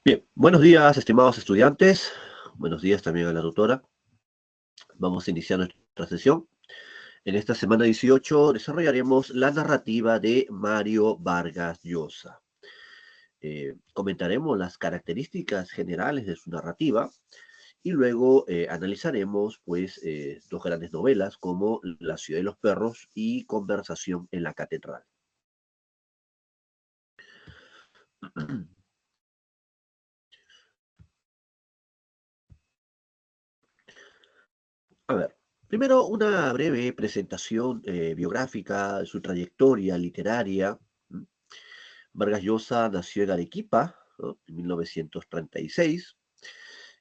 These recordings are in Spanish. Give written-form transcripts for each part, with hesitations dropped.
Bien, buenos días, estimados estudiantes. Buenos días también a la tutora. Vamos a iniciar nuestra sesión. En esta semana 18 desarrollaremos la narrativa de Mario Vargas Llosa. Comentaremos las características generales de su narrativa y luego analizaremos dos grandes novelas como La ciudad de los perros y Conversación en la catedral. A ver, primero una breve presentación biográfica de su trayectoria literaria. ¿M? Vargas Llosa nació en Arequipa, ¿no? En 1936.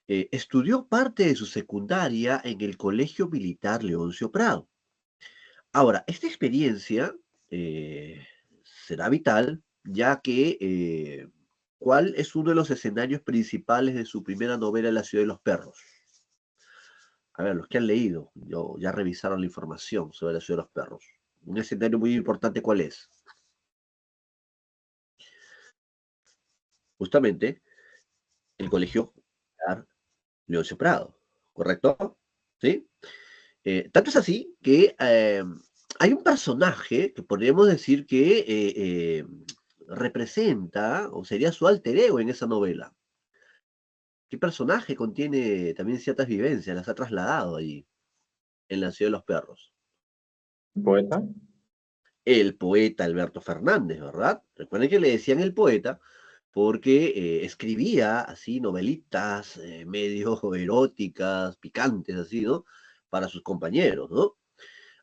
Estudió parte de su secundaria en el Colegio Militar Leoncio Prado. Ahora, esta experiencia eh, será vital, ya que ¿cuál es uno de los escenarios principales de su primera novela, La ciudad de los perros? A ver, los que han leído, ya revisaron la información sobre la ciudad de los perros. Un escenario muy importante, ¿cuál es? Justamente el Colegio Militar Leoncio Prado, ¿correcto? ¿Sí? Tanto es así que hay un personaje que podríamos decir que representa o sería su alter ego en esa novela. ¿Qué personaje contiene también ciertas vivencias? Las ha trasladado allí, en la ciudad de los perros. ¿Poeta? El poeta Alberto Fernández, ¿verdad? Recuerden que le decían el poeta porque escribía así novelitas medio eróticas, picantes, así, ¿no? Para sus compañeros, ¿no?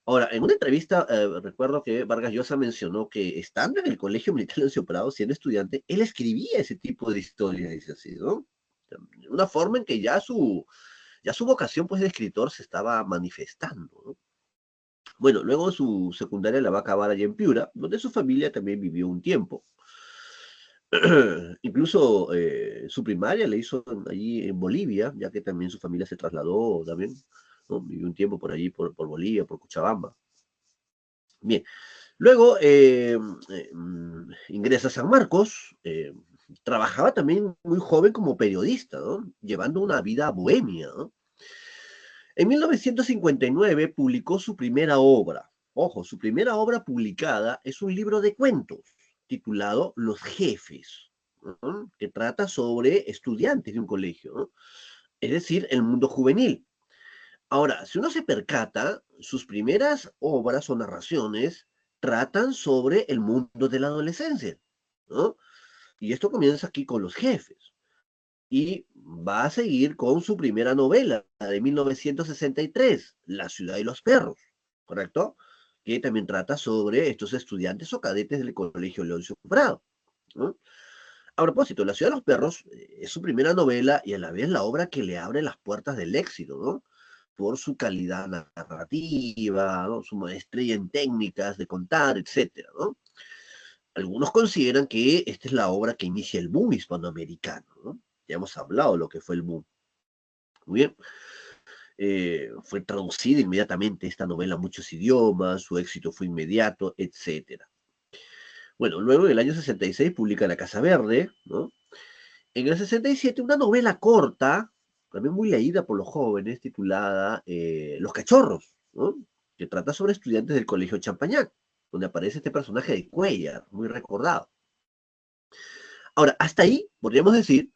Ahora, en una entrevista, recuerdo que Vargas Llosa mencionó que estando en el Colegio Militar Leoncio Prado, siendo estudiante, él escribía ese tipo de historias, dice así, ¿no? Una forma en que ya su vocación pues, de escritor se estaba manifestando, ¿no? Bueno, luego su secundaria la va a acabar allá en Piura, donde su familia también vivió un tiempo. Incluso su primaria la hizo allí en Bolivia, ya que también su familia se trasladó también, ¿no? Vivió un tiempo por allí, por Bolivia, por Cochabamba. Bien, luego ingresa a San Marcos, trabajaba también muy joven como periodista, ¿no? Llevando una vida bohemia, ¿no? En 1959 publicó su primera obra. Ojo, su primera obra publicada es un libro de cuentos titulado Los Jefes, ¿no? Que trata sobre estudiantes de un colegio, ¿no? Es decir, el mundo juvenil. Ahora, si uno se percata, sus primeras obras o narraciones tratan sobre el mundo de la adolescencia, ¿no? Y esto comienza aquí con Los Jefes. Y va a seguir con su primera novela, la de 1963, La ciudad y los perros, ¿correcto? Que también trata sobre estos estudiantes o cadetes del Colegio Leoncio Prado, ¿no? A propósito, La ciudad de los perros es su primera novela y a la vez la obra que le abre las puertas del éxito, ¿no? Por su calidad narrativa, ¿no? Su maestría en técnicas de contar, etcétera, ¿no? Algunos consideran que esta es la obra que inicia el boom hispanoamericano, ¿no? Ya hemos hablado de lo que fue el boom. Muy bien. Fue traducida inmediatamente esta novela a muchos idiomas, su éxito fue inmediato, etcétera. Bueno, luego en el año 66 publica La Casa Verde, ¿no? En el 67 una novela corta, también muy leída por los jóvenes, titulada Los Cachorros, ¿no? Que trata sobre estudiantes del Colegio Champañán, donde aparece este personaje de Cuellar, muy recordado. Ahora, hasta ahí podríamos decir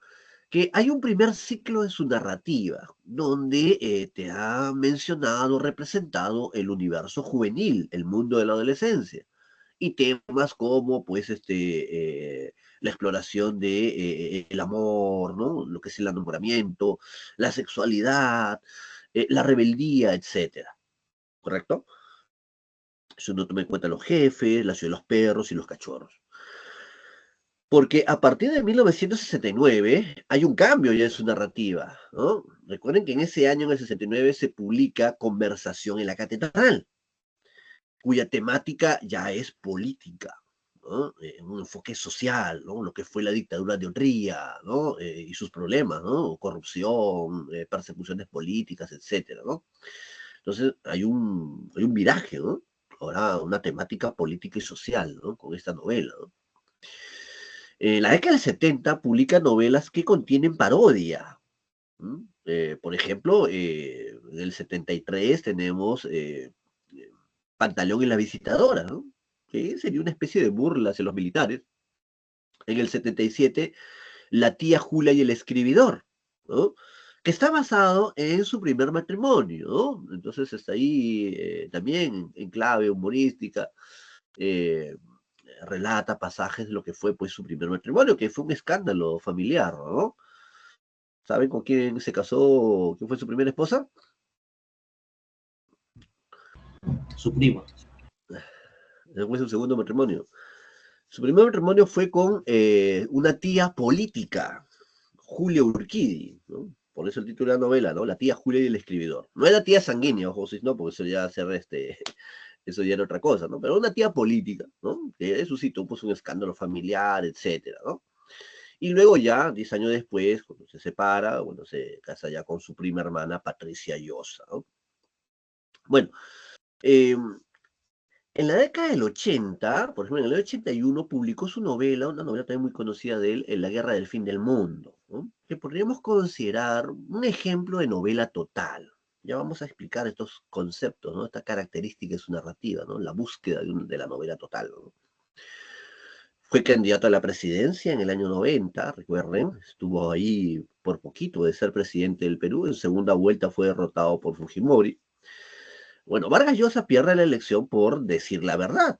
que hay un primer ciclo de su narrativa, donde te ha mencionado, representado el universo juvenil, el mundo de la adolescencia, y temas como, pues, la exploración de el amor, ¿no? Lo que es el enamoramiento, la sexualidad, la rebeldía, etcétera, ¿correcto? Eso no toma en cuenta los jefes, la ciudad de los perros y los cachorros. Porque a partir de 1969 hay un cambio ya en su narrativa, ¿no? Recuerden que en ese año, en el 69, se publica Conversación en la Catedral, cuya temática ya es política, ¿no? Un enfoque social, ¿no? Lo que fue la dictadura de Honría, ¿no? Y sus problemas, ¿no? Corrupción, persecuciones políticas, etcétera, ¿no? Entonces hay un viraje, ¿no? Ahora una temática política y social, ¿no? Con esta novela, ¿no? En la década del 70 publica novelas que contienen parodia. Por ejemplo, en el 73 tenemos Pantaleón y la visitadora, ¿no? Que sería una especie de burla hacia los militares. En el 77, La tía Julia y el escribidor, ¿no? Que está basado en su primer matrimonio, ¿no? Entonces está ahí también en clave humorística, eh, relata pasajes de lo que fue pues su primer matrimonio, que fue un escándalo familiar, ¿no? ¿Saben con quién se casó? ¿Quién fue su primera esposa? Su prima. Fue su segundo matrimonio. Su primer matrimonio fue con una tía política, Julia Urquidi, ¿no? Por eso el título de la novela, ¿no? La tía Julia y el escribidor. No era tía sanguínea, ojo, sí, no, porque eso ya eso ya era otra cosa, ¿no? Pero una tía política, ¿no? Que eso sí tuvo pues, un escándalo familiar, etcétera, ¿no? Y luego ya, 10 años después, cuando se separa, bueno, se casa ya con su prima hermana Patricia Llosa, ¿no? Bueno, eh, en la década del 80, por ejemplo, en el 81 publicó su novela, una novela también muy conocida de él, en La guerra del fin del mundo, ¿no? Que podríamos considerar un ejemplo de novela total. Ya vamos a explicar estos conceptos, ¿no? Esta característica de su narrativa, ¿no? La búsqueda de la novela total, ¿no? Fue candidato a la presidencia en el año 90, recuerden, estuvo ahí por poquito de ser presidente del Perú, en segunda vuelta fue derrotado por Fujimori. Bueno, Vargas Llosa pierde la elección por decir la verdad,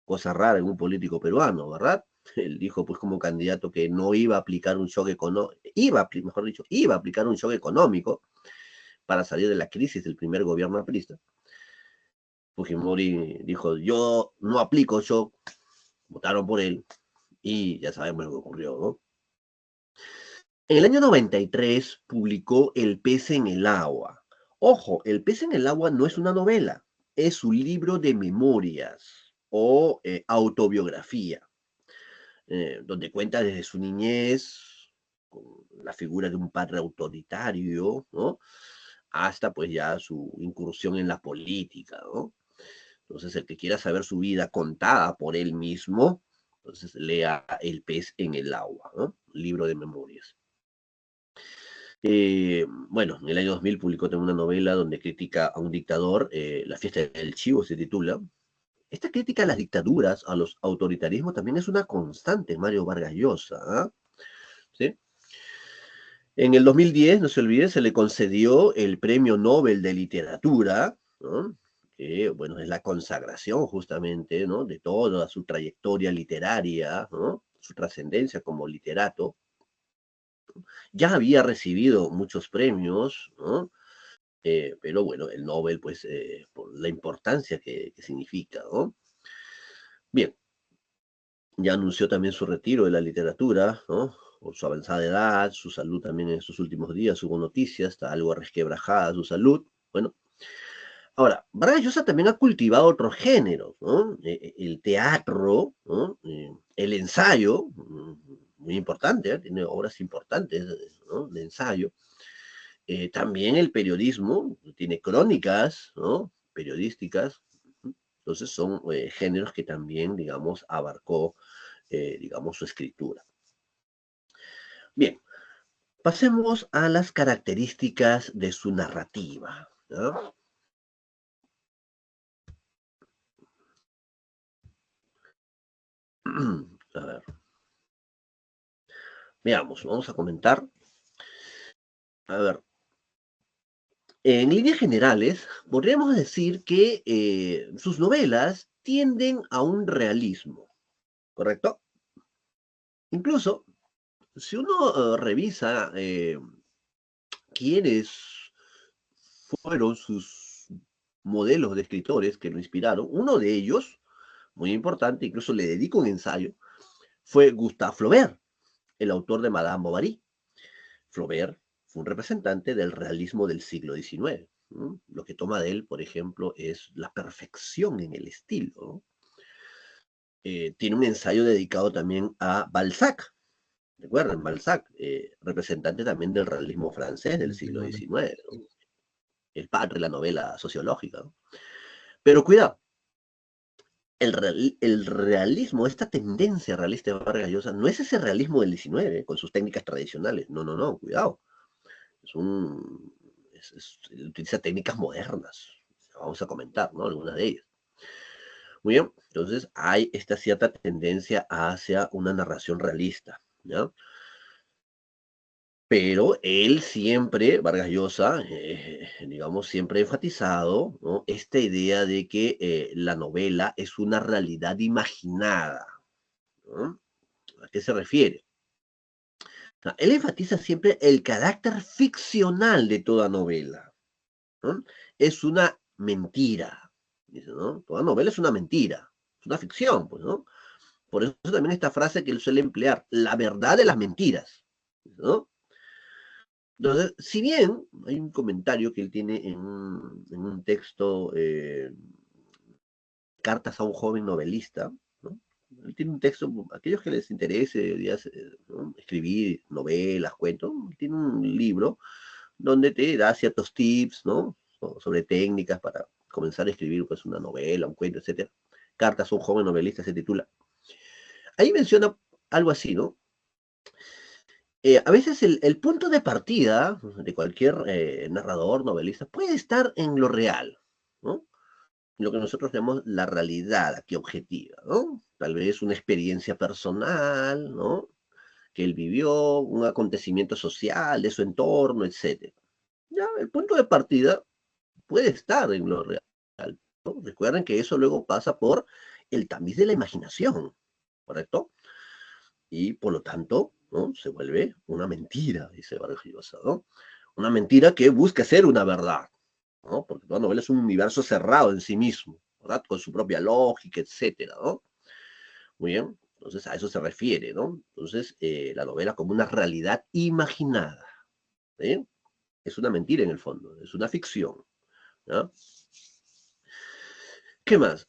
cosa rara en un político peruano, ¿verdad? Él dijo, pues, como candidato que no iba a aplicar un shock económico, mejor dicho, iba a aplicar un shock económico para salir de la crisis del primer gobierno aprista. Fujimori dijo, yo no aplico shock, votaron por él, y ya sabemos lo que ocurrió, ¿no? En el año 93 publicó El pez en el agua. Ojo, El pez en el agua no es una novela, es un libro de memorias o autobiografía. Donde cuenta desde su niñez, con la figura de un padre autoritario, ¿no? Hasta pues ya su incursión en la política, ¿no? Entonces, el que quiera saber su vida contada por él mismo, entonces lea El pez en el agua, ¿no? Libro de memorias. Bueno, en el año 2000 publicó también una novela donde critica a un dictador, La fiesta del chivo se titula. Esta crítica a las dictaduras, a los autoritarismos, también es una constante en Mario Vargas Llosa, ¿ah? ¿Sí? En el 2010, no se olvide, se le concedió el Premio Nobel de Literatura, ¿no? Que, bueno, es la consagración justamente, ¿no? De toda su trayectoria literaria, ¿no? Su trascendencia como literato. Ya había recibido muchos premios, ¿no? Pero bueno, el Nobel, pues, por la importancia que significa, ¿no? Bien, ya anunció también su retiro de la literatura, ¿no? Por su avanzada edad, su salud también en estos últimos días, hubo noticias, está algo resquebrajada su salud. Bueno, ahora, Vargas Llosa también ha cultivado otros géneros, ¿no? El teatro, ¿no? El ensayo, muy importante, ¿eh? Tiene obras importantes, ¿no? De ensayo. También el periodismo, tiene crónicas, ¿no? Periodísticas. Entonces son géneros que también, digamos, abarcó, digamos, su escritura. Bien, pasemos a las características de su narrativa, ¿no? A ver, veamos, vamos a comentar. A ver, en líneas generales, podríamos decir que sus novelas tienden a un realismo, ¿correcto? Incluso, si uno revisa quiénes fueron sus modelos de escritores que lo inspiraron, uno de ellos, muy importante, incluso le dedico un ensayo, fue Gustave Flaubert, el autor de Madame Bovary. Flaubert fue un representante del realismo del siglo XIX. ¿No? Lo que toma de él, por ejemplo, es la perfección en el estilo. ¿No? Tiene un ensayo dedicado también a Balzac. Recuerden, Balzac, representante también del realismo francés del siglo XIX, ¿no? El padre de la novela sociológica. ¿No? Pero cuidado, el realismo, esta tendencia realista de Vargas Llosa, no es ese realismo del 19, con sus técnicas tradicionales. No, no, no, cuidado. Es un, utiliza técnicas modernas. Vamos a comentar, ¿no? Algunas de ellas. Muy bien, entonces hay esta cierta tendencia hacia una narración realista, ¿ya? Pero él siempre, Vargas Llosa, digamos, siempre ha enfatizado, ¿no?, esta idea de que la novela es una realidad imaginada, ¿no? ¿A qué se refiere? O sea, él enfatiza siempre el carácter ficcional de toda novela, ¿no? Es una mentira, dice, ¿no? Toda novela es una mentira, es una ficción, pues, ¿no? Por eso también esta frase que él suele emplear, la verdad de las mentiras, ¿no? Entonces, si bien hay un comentario que él tiene en un texto, Cartas a un joven novelista, ¿no? Él tiene un texto, aquellos que les interese, ¿no?, escribir novelas, cuentos, tiene un libro donde te da ciertos tips, ¿no?, sobre técnicas para comenzar a escribir, pues, una novela, un cuento, etcétera. Cartas a un joven novelista se titula. Ahí menciona algo así, ¿no? A veces el punto de partida de cualquier narrador, novelista, puede estar en lo real, ¿no? Lo que nosotros llamamos la realidad aquí objetiva, ¿no? Tal vez una experiencia personal, ¿no?, que él vivió, un acontecimiento social de su entorno, etcétera. Ya, el punto de partida puede estar en lo real, ¿no? Recuerden que eso luego pasa por el tamiz de la imaginación, ¿correcto? Y por lo tanto, ¿no?, se vuelve una mentira, dice Vargas Llosa, ¿no? Una mentira que busca ser una verdad, ¿no? Porque toda novela es un universo cerrado en sí mismo, ¿verdad? Con su propia lógica, etcétera, ¿no? Muy bien, entonces a eso se refiere, ¿no? Entonces, la novela como una realidad imaginada, ¿sí? Es una mentira en el fondo, es una ficción, ¿no? ¿Qué más?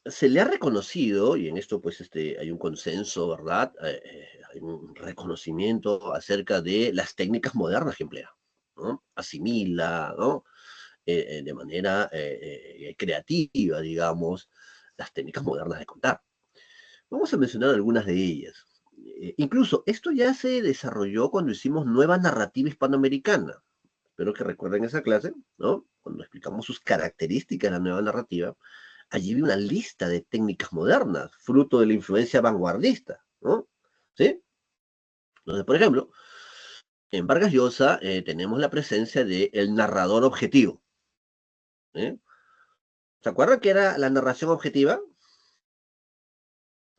Se le ha reconocido, y en esto pues hay un consenso, ¿verdad? Hay un reconocimiento acerca de las técnicas modernas que emplea, ¿no? Asimila, ¿no?, de manera creativa, digamos, las técnicas modernas de contar. Vamos a mencionar algunas de ellas. Incluso esto ya se desarrolló cuando hicimos nueva narrativa hispanoamericana. Espero que recuerden esa clase, ¿no? Cuando explicamos sus características de la nueva narrativa, allí vi una lista de técnicas modernas, fruto de la influencia vanguardista, ¿no? ¿Sí? Entonces, por ejemplo, en Vargas Llosa tenemos la presencia del narrador objetivo, ¿eh? ¿Se acuerdan qué era la narración objetiva?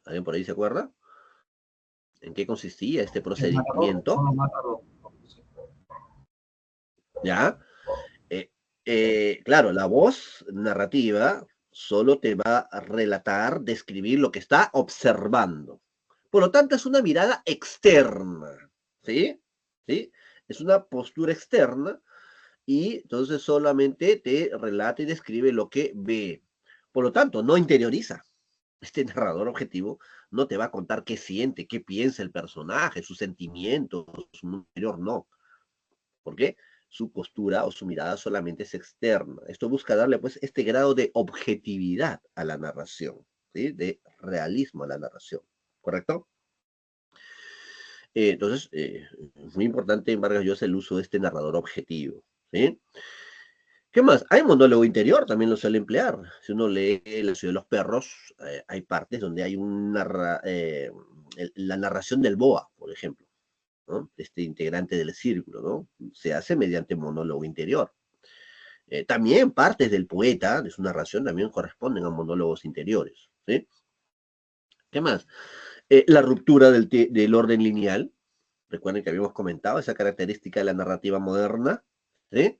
¿Alguien por ahí se acuerda? ¿En qué consistía este El narrador procedimiento? solo narra ¿Ya? Eh, claro, la voz narrativa solo te va a relatar, describir lo que está observando. Por lo tanto, es una mirada externa, ¿sí? ¿Sí? Es una postura externa y entonces solamente te relata y describe lo que ve. Por lo tanto, no interioriza. Este narrador objetivo no te va a contar qué siente, qué piensa el personaje, sus sentimientos, su mundo interior, no. ¿Por qué? Su postura o su mirada solamente es externa. Esto busca darle pues este grado de objetividad a la narración, ¿sí?, de realismo a la narración, ¿correcto? Entonces, es muy importante en Vargas Llosa el uso de este narrador objetivo, ¿sí? ¿Qué más? Hay monólogo interior, también lo suele emplear. Si uno lee La ciudad de los perros, hay partes donde hay la narración del Boa, por ejemplo, ¿no?, este integrante del círculo, ¿no? Se hace mediante monólogo interior. También partes del poeta, de su narración, también corresponden a monólogos interiores, ¿sí? ¿Qué más? La ruptura del orden lineal. Recuerden que habíamos comentado esa característica de la narrativa moderna, ¿sí?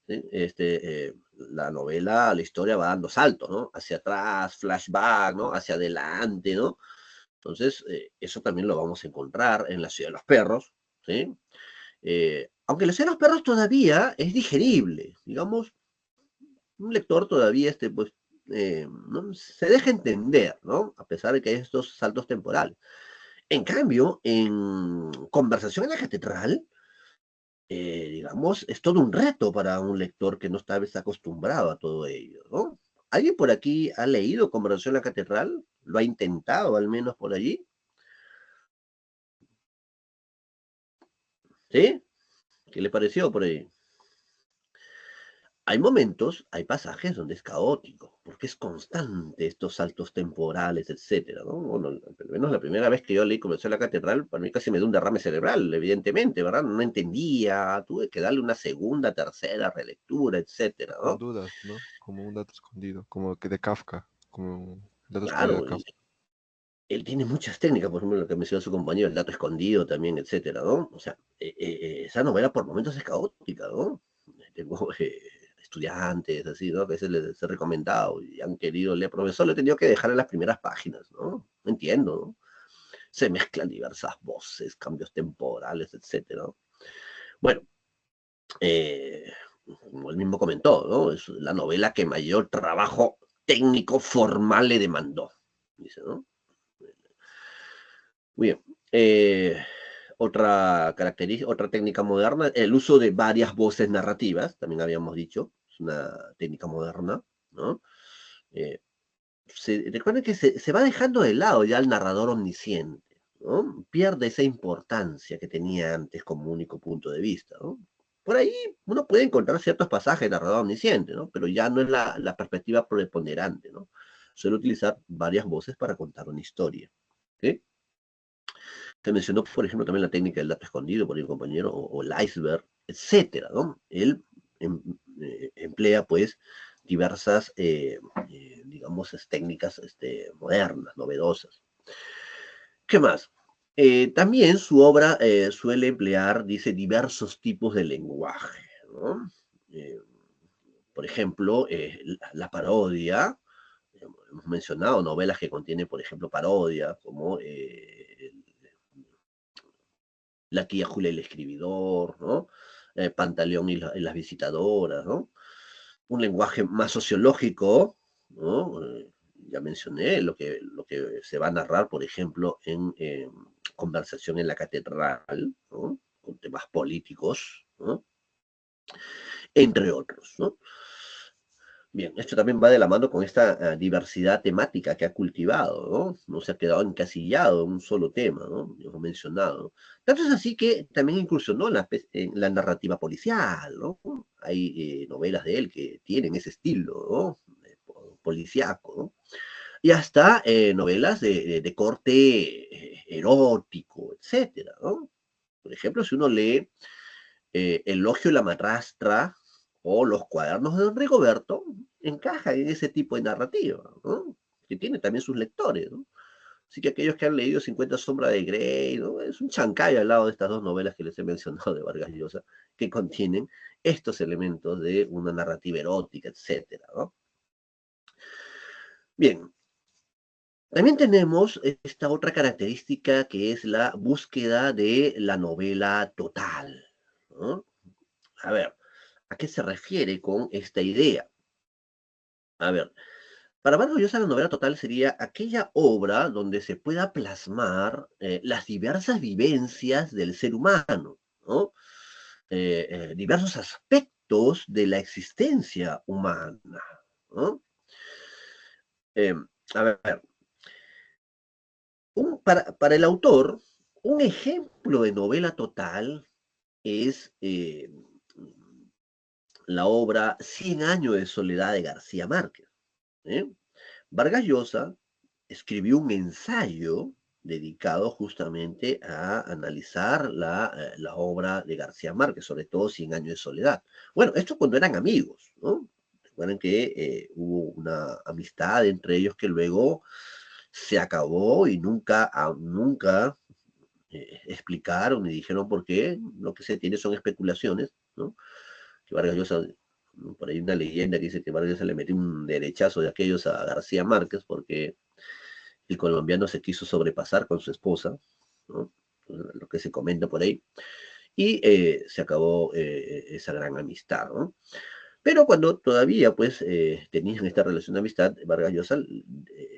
¿Sí? La novela, la historia va dando saltos, ¿no? Hacia atrás, flashback, ¿no? Hacia adelante, ¿no? Entonces, eso también lo vamos a encontrar en La ciudad de los perros, ¿sí? Aunque La ciudad de los perros todavía es digerible, digamos, un lector todavía pues, ¿no?, se deja entender, ¿no? A pesar de que hay estos saltos temporales. En cambio, en Conversación en la Catedral, digamos, es todo un reto para un lector que no está acostumbrado a todo ello, ¿no? ¿Alguien por aquí ha leído Conversación en la Catedral? ¿Lo ha intentado al menos por allí? ¿Sí? ¿Qué le pareció por ahí? Hay momentos, hay pasajes donde es caótico, porque es constante estos saltos temporales, etcétera, ¿no? Bueno, al menos la primera vez que yo leí Conversación en la Catedral, para mí casi me dio un derrame cerebral, evidentemente, ¿verdad? No entendía, tuve que darle una segunda, tercera relectura, etcétera, Con ¿no? dudas, ¿no? Como un dato escondido, como que de Kafka, como el dato escondido de Claro, Kafka. él tiene muchas técnicas, por ejemplo, lo que mencionó su compañero, el dato escondido también, etcétera, ¿no? O sea, esa novela por momentos es caótica, ¿no? Tengo estudiantes, así, ¿no? Que a veces les he recomendado y han querido leer, profesor, le he tenido que dejar en las primeras páginas, ¿no? No entiendo, ¿no? Se mezclan diversas voces, cambios temporales, etcétera, ¿no? Bueno, eh, como él mismo comentó, ¿no? Es la novela que mayor trabajo técnico formal le demandó, dice, ¿no? Muy bien. Otra característica, otra técnica moderna, el uso de varias voces narrativas, también habíamos dicho, es una técnica moderna, ¿no? Eh, recuerden que se va dejando de lado ya el narrador omnisciente, ¿no? Pierde esa importancia que tenía antes como único punto de vista, ¿no? Por ahí uno puede encontrar ciertos pasajes de narrador omnisciente, ¿no? Pero ya no es la perspectiva preponderante, ¿no? Suele utilizar varias voces para contar una historia. ¿Sí? Se mencionó, por ejemplo, también la técnica del dato escondido por el compañero, o el iceberg, etcétera, ¿no? Él emplea, pues, diversas, digamos, técnicas modernas, novedosas. ¿Qué más? También su obra suele emplear, dice, diversos tipos de lenguaje, ¿no? Eh, por ejemplo, la parodia, hemos mencionado novelas que contienen, por ejemplo, parodia, como La tía Julia y el escribidor, ¿no? Pantaleón y las visitadoras, ¿no? Un lenguaje más sociológico, ¿no? Ya mencioné lo que se va a narrar, por ejemplo, en Conversación en la Catedral, ¿no? Con temas políticos, ¿no? Entre otros, ¿no? Bien, esto también va de la mano con esta diversidad temática que ha cultivado, ¿no? No se ha quedado encasillado en un solo tema, ¿no? Ya hemos mencionado, ¿no? Tanto es así que también incursionó en la narrativa policial, ¿no? Hay novelas de él que tienen ese estilo, ¿no? Policíaco, ¿no? Y hasta novelas de corte erótico, etcétera, ¿no? Por ejemplo, si uno lee Elogio y la madrastra o Los cuadernos de Don Rigoberto, encaja en ese tipo de narrativa, ¿no? Que tiene también sus lectores, ¿no? Así que aquellos que han leído 50 sombras de Grey, ¿no? Es un chancay al lado de estas dos novelas que les he mencionado de Vargas Llosa, que contienen estos elementos de una narrativa erótica, etcétera, ¿no? Bien, también tenemos esta otra característica que es la búsqueda de la novela total, ¿no? A ver, ¿a qué se refiere con esta idea? A ver, para Vargas Llosa la novela total sería aquella obra donde se pueda plasmar las diversas vivencias del ser humano, ¿no? Diversos aspectos de la existencia humana, ¿no? Eh, a ver, para el autor, un ejemplo de novela total es la obra Cien años de soledad de García Márquez. ¿Eh? Vargas Llosa escribió un ensayo dedicado justamente a analizar la obra de García Márquez, sobre todo Cien años de soledad. Bueno, esto cuando eran amigos, ¿no? Recuerden que hubo una amistad entre ellos que luego se acabó y nunca explicaron ni dijeron por qué. Lo que se tiene son especulaciones, ¿no? Que Vargas Llosa, ¿no? Por ahí una leyenda que dice que Vargas Llosa le metió un derechazo de aquellos a García Márquez porque el colombiano se quiso sobrepasar con su esposa, ¿no? Lo que se comenta por ahí, y se acabó esa gran amistad, ¿no? Pero cuando todavía, pues, tenían esta relación de amistad, Vargas Llosa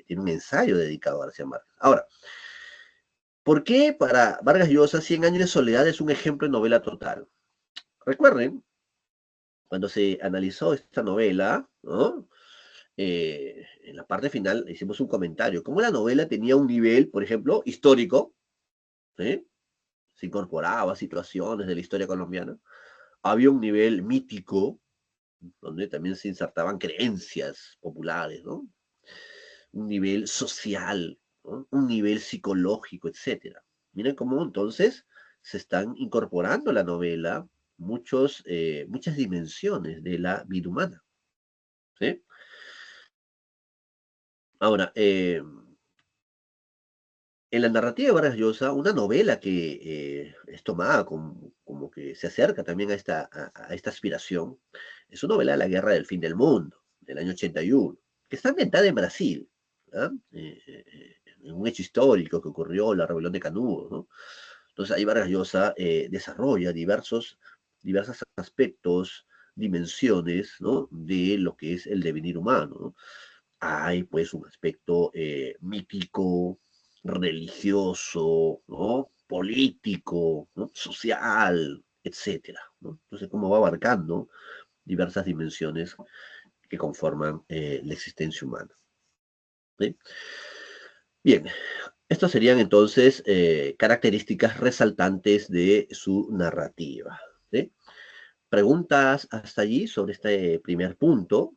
tiene un ensayo dedicado a García Márquez. Ahora, ¿por qué para Vargas Llosa Cien años de soledad es un ejemplo de novela total? Recuerden, cuando se analizó esta novela, ¿no? en la parte final hicimos un comentario, cómo la novela tenía un nivel, por ejemplo, histórico, ¿sí? Se incorporaba a situaciones de la historia colombiana. Había un nivel mítico, donde también se insertaban creencias populares, ¿no? Un nivel social, ¿no? Un nivel psicológico, etcétera. Miren cómo entonces se están incorporando a la novela muchas dimensiones de la vida humana, ¿sí? Ahora, en la narrativa de Vargas Llosa, una novela que es tomada como que se acerca también a esta aspiración, es una novela de la Guerra del Fin del Mundo, del año 81, que está ambientada en Brasil, ¿ah? En un hecho histórico que ocurrió, la rebelión de Canudo, ¿no? Entonces ahí Vargas Llosa desarrolla diversos aspectos, dimensiones, ¿no? De lo que es el devenir humano, ¿no? Hay pues un aspecto mítico, religioso, ¿no? Político, ¿no? Social, etcétera, ¿no? Entonces, cómo va abarcando diversas dimensiones que conforman la existencia humana, ¿sí? Bien, estas serían entonces características resaltantes de su narrativa, ¿sí? ¿Preguntas hasta allí sobre este primer punto?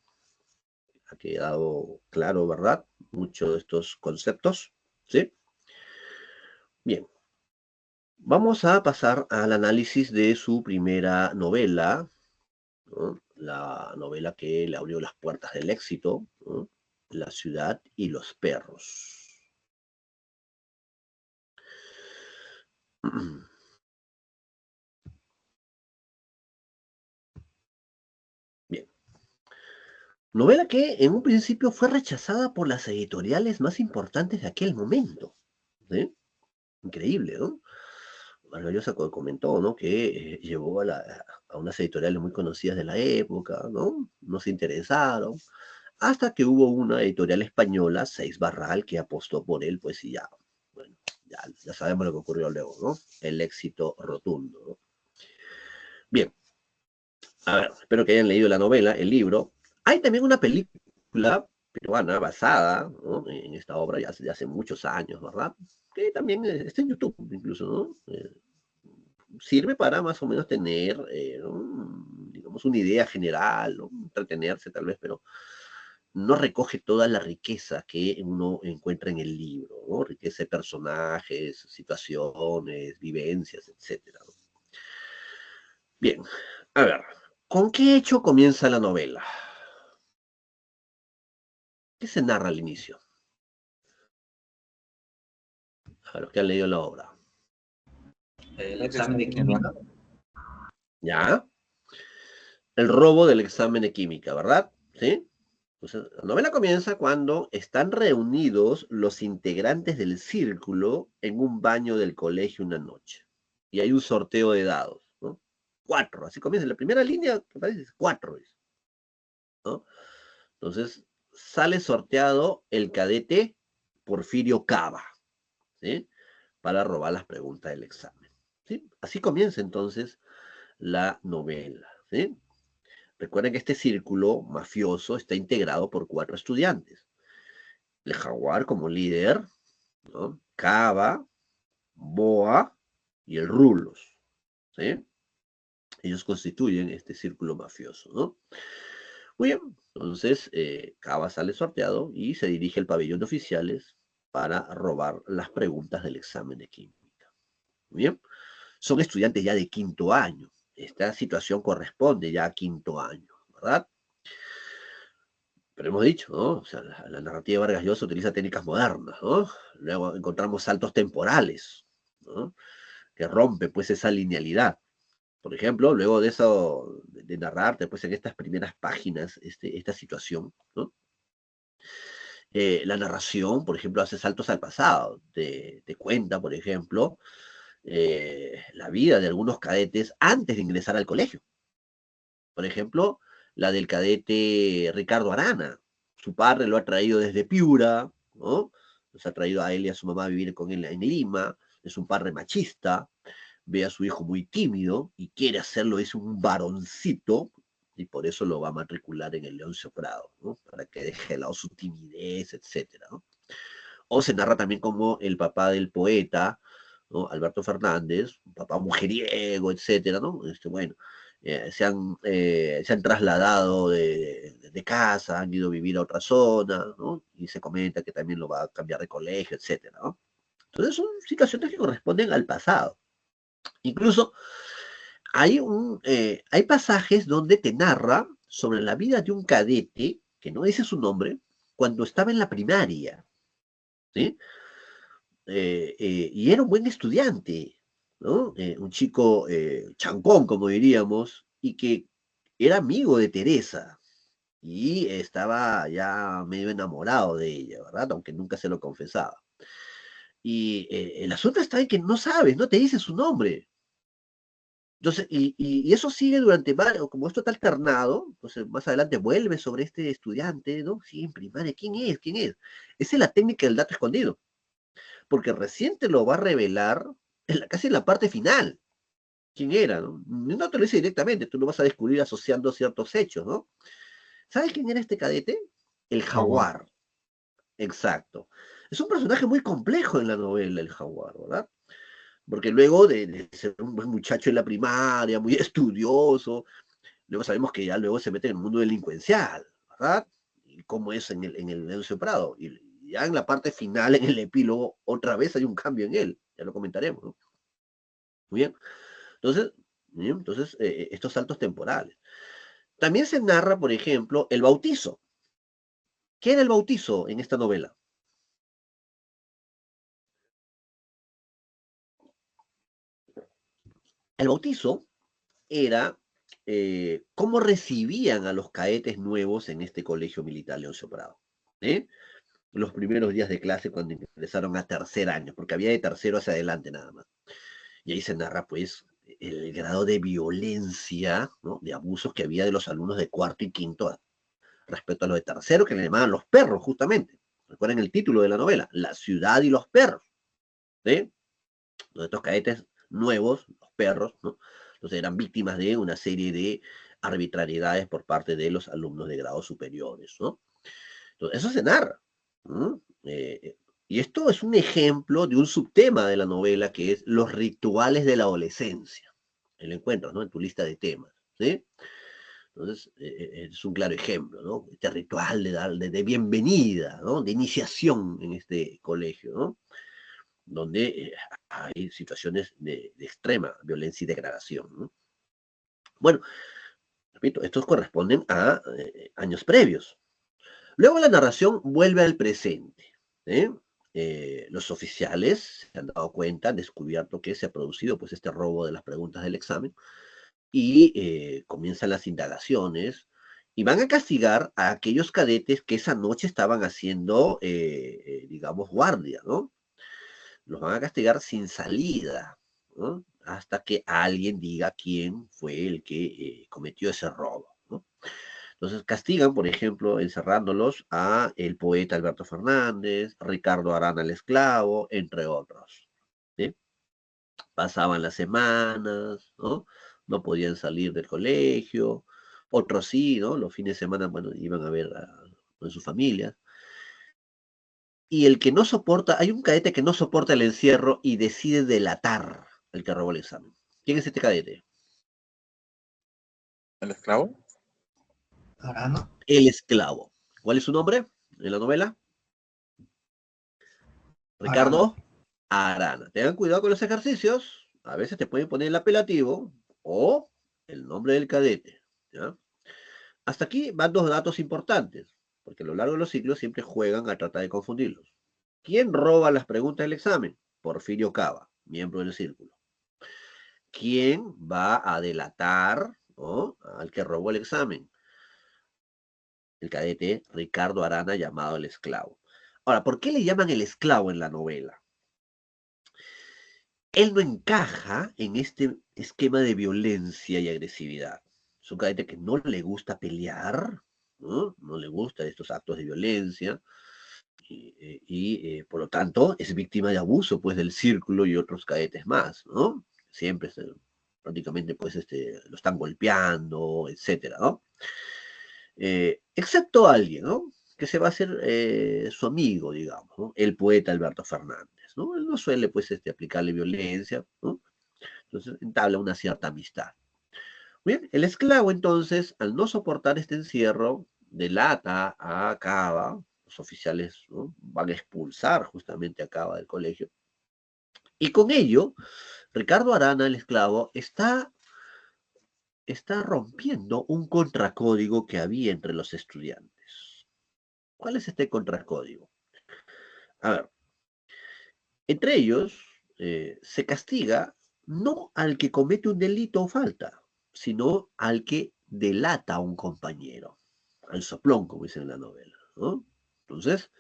Ha quedado claro, ¿verdad? Muchos de estos conceptos, ¿sí? Bien, vamos a pasar al análisis de su primera novela, ¿no? La novela que le abrió las puertas del éxito, ¿no? La ciudad y los perros. Bien, novela que en un principio fue rechazada por las editoriales más importantes de aquel momento, ¿sí? Increíble, ¿no? Vargas Llosa comentó, ¿no? Que llevó a unas editoriales muy conocidas de la época, ¿no? No se interesaron, hasta que hubo una editorial española, Seis Barral, que apostó por él, pues y ya, bueno, ya sabemos lo que ocurrió luego, ¿no? El éxito rotundo, ¿no? Bien, a ver, espero que hayan leído la novela, el libro. Hay también una película peruana basada, ¿no? En esta obra ya hace muchos años, ¿verdad? Que también está en YouTube, incluso, ¿no? Sirve para más o menos tener, digamos, una idea general, ¿no? Entretenerse tal vez, pero no recoge toda la riqueza que uno encuentra en el libro, ¿no? Riqueza de personajes, situaciones, vivencias, etcétera, ¿no? Bien, a ver, ¿con qué hecho comienza la novela? ¿Qué se narra al inicio? A los que han leído la obra. El examen de química. ¿Ya? El robo del examen de química, ¿verdad? ¿Sí? Entonces, la novela comienza cuando están reunidos los integrantes del círculo en un baño del colegio una noche. Y hay un sorteo de dados, ¿no? 4, así comienza. La primera línea que aparece es 4, ¿no? Entonces, sale sorteado el cadete Porfirio Cava, ¿sí? Para robar las preguntas del examen, ¿sí? Así comienza entonces la novela, ¿sí? Recuerden que este círculo mafioso está integrado por 4 estudiantes. El Jaguar como líder, ¿no? Cava, Boa y el Rulos, ¿sí? Ellos constituyen este círculo mafioso, ¿no? Muy bien, entonces Cava sale sorteado y se dirige al pabellón de oficiales para robar las preguntas del examen de química. Muy bien, son estudiantes ya de quinto año. Esta situación corresponde ya a quinto año, ¿verdad? Pero hemos dicho, ¿no? O sea, la narrativa de Vargas Llosa utiliza técnicas modernas, ¿no? Luego encontramos saltos temporales, ¿no? Que rompe pues esa linealidad. Por ejemplo, luego de eso, de narrarte pues en estas primeras páginas esta situación, ¿no? La narración, por ejemplo, hace saltos al pasado. Te cuenta, por ejemplo, la vida de algunos cadetes antes de ingresar al colegio. Por ejemplo, la del cadete Ricardo Arana. Su padre lo ha traído desde Piura, ¿no? Los ha traído a él y a su mamá a vivir con él en Lima. Es un padre machista. Ve a su hijo muy tímido y quiere hacerlo, es un varoncito, y por eso lo va a matricular en el Leoncio Prado, ¿no? Para que deje de lado su timidez, etcétera, ¿no? O se narra también como el papá del poeta, ¿no? Alberto Fernández, un papá mujeriego, etcétera, ¿no? Bueno, se han trasladado de casa, han ido a vivir a otra zona, ¿no? Y se comenta que también lo va a cambiar de colegio, etcétera, ¿no? Entonces son situaciones que corresponden al pasado. Incluso hay pasajes donde te narra sobre la vida de un cadete, que no dice su nombre, cuando estaba en la primaria, ¿sí? Y era un buen estudiante, ¿no? Un chico chancón, como diríamos, y que era amigo de Teresa, y estaba ya medio enamorado de ella, ¿verdad? Aunque nunca se lo confesaba. Y el asunto está en que no sabes, no te dice su nombre. Entonces, y eso sigue durante varios, como esto está alternado, entonces más adelante vuelve sobre este estudiante, ¿no? Sí, en primaria, ¿quién es? ¿Quién es? Esa es la técnica del dato escondido, porque recién te lo va a revelar casi en la parte final, quién era, ¿no? No te lo dice directamente, tú lo vas a descubrir asociando ciertos hechos, ¿no? ¿Sabes quién era este cadete? El Jaguar. jaguar, exacto. Es un personaje muy complejo en la novela, el jaguar, ¿verdad? Porque luego de ser un buen muchacho en la primaria, muy estudioso, luego sabemos que ya luego se mete en el mundo delincuencial, ¿verdad? Y cómo es en el Leoncio Prado. Y ya en la parte final, en el epílogo, otra vez hay un cambio en él. Ya lo comentaremos, ¿no? Muy bien. Entonces, bien, entonces estos saltos temporales. También se narra, por ejemplo, el bautizo. ¿Qué era el bautizo en esta novela? El bautizo era cómo recibían a los cadetes nuevos en este colegio militar Leoncio Prado. ¿Eh? Los primeros días de clase cuando ingresaron a tercer año, porque había de tercero hacia adelante nada más. Y ahí se narra, pues, el grado de violencia, ¿no? De abusos que había de los alumnos de cuarto y quinto respecto a los de tercero, que le llamaban los perros, justamente. Recuerden el título de la novela, La ciudad y los perros. ¿Sí? Estos cadetes nuevos, los perros, ¿no? Entonces eran víctimas de una serie de arbitrariedades por parte de los alumnos de grados superiores, ¿no? Entonces, eso se narra. ¿No? Y esto es un ejemplo de un subtema de la novela que es los rituales de la adolescencia. Ahí lo encuentras, ¿no? En tu lista de temas, ¿sí? Entonces, es un claro ejemplo, ¿no? Este ritual de bienvenida, ¿no? De iniciación en este colegio, ¿no? Donde hay situaciones de extrema violencia y degradación, ¿no? Bueno, repito, estos corresponden a años previos. Luego la narración vuelve al presente. ¿Eh? Los oficiales se han dado cuenta, han descubierto que se ha producido pues, este robo de las preguntas del examen y comienzan las indagaciones y van a castigar a aquellos cadetes que esa noche estaban haciendo, digamos, guardia, ¿no? Los van a castigar sin salida, ¿no? Hasta que alguien diga quién fue el que cometió ese robo, ¿no? Entonces castigan, por ejemplo, encerrándolos a el poeta Alberto Fernández, Ricardo Arana el Esclavo, entre otros. ¿Sí? Pasaban las semanas, ¿no? No podían salir del colegio, otros sí, ¿no? Los fines de semana, bueno, iban a ver a sus familias. Y el que no soporta, hay un cadete que no soporta el encierro y decide delatar al que robó el examen. ¿Quién es este cadete? ¿El esclavo? Arana. El esclavo. ¿Cuál es su nombre en la novela? Arana. Ricardo Arana. Tengan cuidado con los ejercicios. A veces te pueden poner el apelativo o el nombre del cadete. ¿Ya? Hasta aquí van dos datos importantes, porque a lo largo de los ciclos siempre juegan a tratar de confundirlos. ¿Quién roba las preguntas del examen? Porfirio Cava, miembro del círculo. ¿Quién va a delatar, ¿no?, al que robó el examen? El cadete Ricardo Arana, llamado el esclavo. Ahora, ¿por qué le llaman el esclavo en la novela? Él no encaja en este esquema de violencia y agresividad. Es un cadete que no le gusta pelear, ¿no? No le gusta estos actos de violencia y por lo tanto es víctima de abuso pues del círculo y otros cadetes más, ¿no? Siempre prácticamente pues lo están golpeando, etcétera, ¿no? Excepto alguien, ¿no? Que se va a hacer su amigo, digamos, ¿no? El poeta Alberto Fernández, ¿no? Él no suele pues aplicarle violencia, ¿no? Entonces entabla una cierta amistad. Bien, el esclavo entonces, al no soportar este encierro, delata a Cava, los oficiales, ¿no? Van a expulsar justamente a Cava del colegio, y con ello, Ricardo Arana, el esclavo, está rompiendo un contracódigo que había entre los estudiantes. ¿Cuál es este contracódigo? A ver, entre ellos se castiga no al que comete un delito o falta, sino al que delata a un compañero, al soplón, como dice en la novela, ¿no? Entonces,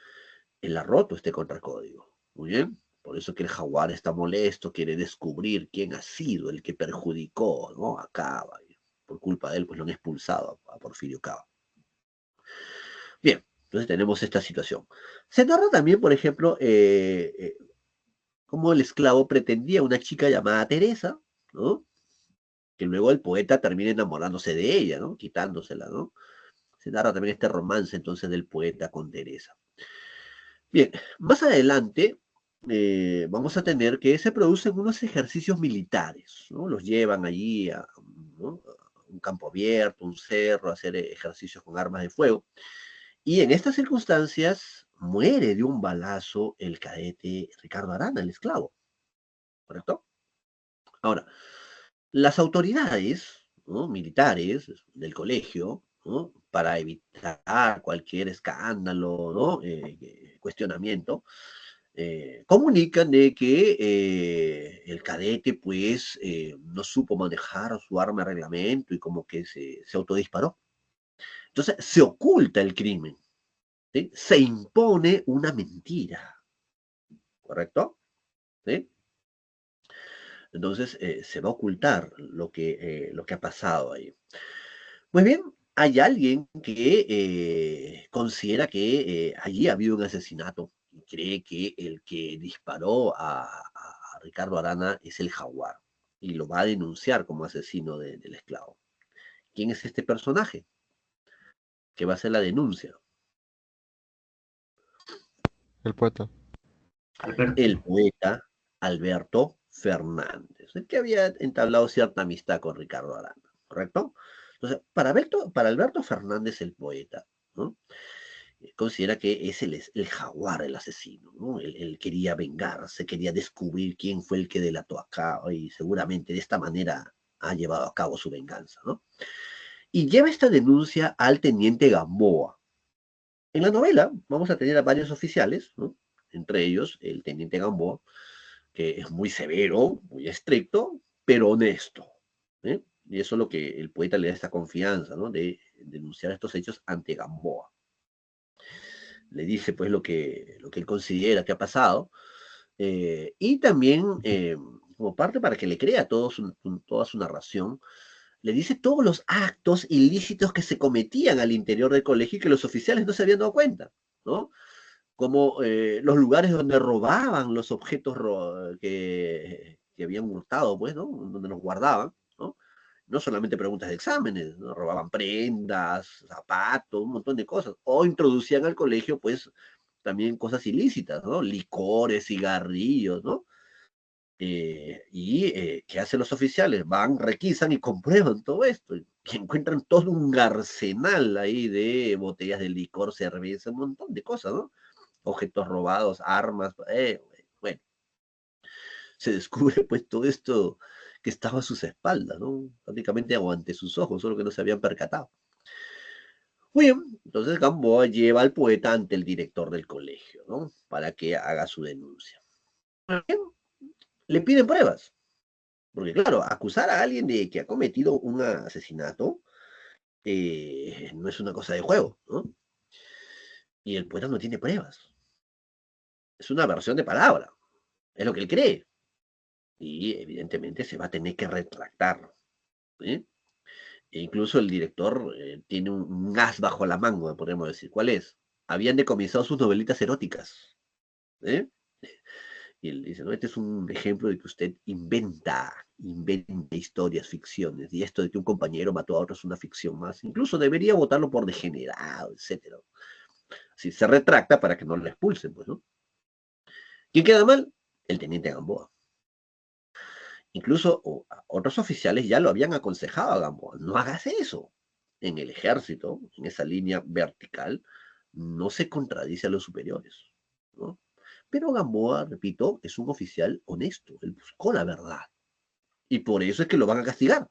él ha roto este contracódigo. Muy bien. Por eso que el jaguar está molesto, quiere descubrir quién ha sido el que perjudicó, ¿no? A Cava. Por culpa de él, pues lo han expulsado a Porfirio Cava. Bien, entonces tenemos esta situación. Se narra también, por ejemplo, cómo el esclavo pretendía a una chica llamada Teresa, ¿no? Que luego el poeta termina enamorándose de ella, ¿no? Quitándosela, ¿no? Se narra también este romance entonces del poeta con Teresa. Bien, más adelante vamos a tener que se producen unos ejercicios militares, ¿no? Los llevan allí a, ¿no? a un campo abierto, un cerro, a hacer ejercicios con armas de fuego. Y en estas circunstancias muere de un balazo el cadete Ricardo Arana, el esclavo, ¿correcto? Ahora, las autoridades, ¿no? militares del colegio, ¿no? Para evitar cualquier escándalo, ¿no? Cuestionamiento, comunican de que el cadete pues no supo manejar su arma de reglamento y como que se autodisparó. Entonces se oculta el crimen, ¿sí? Se impone una mentira, ¿correcto? ¿Sí? Entonces se va a ocultar lo que ha pasado ahí. Muy bien, hay alguien que considera que allí ha habido un asesinato y cree que el que disparó a Ricardo Arana es el jaguar y lo va a denunciar como asesino del esclavo. ¿Quién es este personaje que va a hacer la denuncia? El poeta. Alberto. El poeta Alberto Fernández, el que había entablado cierta amistad con Ricardo Arana, ¿correcto? Entonces, para Alberto Fernández, el poeta, ¿no? Considera que es el jaguar el asesino, ¿no? Él quería vengarse, quería descubrir quién fue el que delató acá y seguramente de esta manera ha llevado a cabo su venganza, ¿no? Y lleva esta denuncia al teniente Gamboa. En la novela vamos a tener a varios oficiales, ¿no? Entre ellos el teniente Gamboa, que es muy severo, muy estricto, pero honesto, ¿eh? Y eso es lo que el poeta le da esta confianza, ¿no? De denunciar estos hechos ante Gamboa. Le dice pues lo que él considera que ha pasado, y también como parte para que le crea toda su narración, le dice todos los actos ilícitos que se cometían al interior del colegio y que los oficiales no se habían dado cuenta, ¿no? Como los lugares donde robaban los objetos que habían hurtado, pues, ¿no? Donde los guardaban, ¿no? No solamente preguntas de exámenes, ¿no? Robaban prendas, zapatos, un montón de cosas, o introducían al colegio, pues, también cosas ilícitas, ¿no? Licores, cigarrillos, ¿no? ¿Qué hacen los oficiales? Van, requisan y comprueban todo esto. Y encuentran todo un arsenal ahí de botellas de licor, cerveza, un montón de cosas, ¿no? Objetos robados, armas, bueno, se descubre pues todo esto que estaba a sus espaldas, ¿no? Prácticamente o ante sus ojos, solo que no se habían percatado. Muy bien, entonces Gamboa lleva al poeta ante el director del colegio, ¿no? Para que haga su denuncia. Bien, le piden pruebas, porque claro, acusar a alguien de que ha cometido un asesinato no es una cosa de juego, ¿no? Y el poeta no tiene pruebas. Es una versión de palabra, es lo que él cree. Y evidentemente se va a tener que retractar, ¿sí? E incluso el director tiene un as bajo la manga, podríamos decir. ¿Cuál es? Habían decomisado sus novelitas eróticas, ¿eh? Y él dice, ¿no? Este es un ejemplo de que usted inventa historias, ficciones, y esto de que un compañero mató a otro es una ficción más. Incluso debería votarlo por degenerado, etcétera. Así se retracta para que no lo expulsen, pues, ¿no? ¿Quién queda mal? El teniente Gamboa. Incluso otros oficiales ya lo habían aconsejado a Gamboa, no hagas eso. En el ejército, en esa línea vertical, no se contradice a los superiores, ¿no? Pero Gamboa, repito, es un oficial honesto, él buscó la verdad. Y por eso es que lo van a castigar.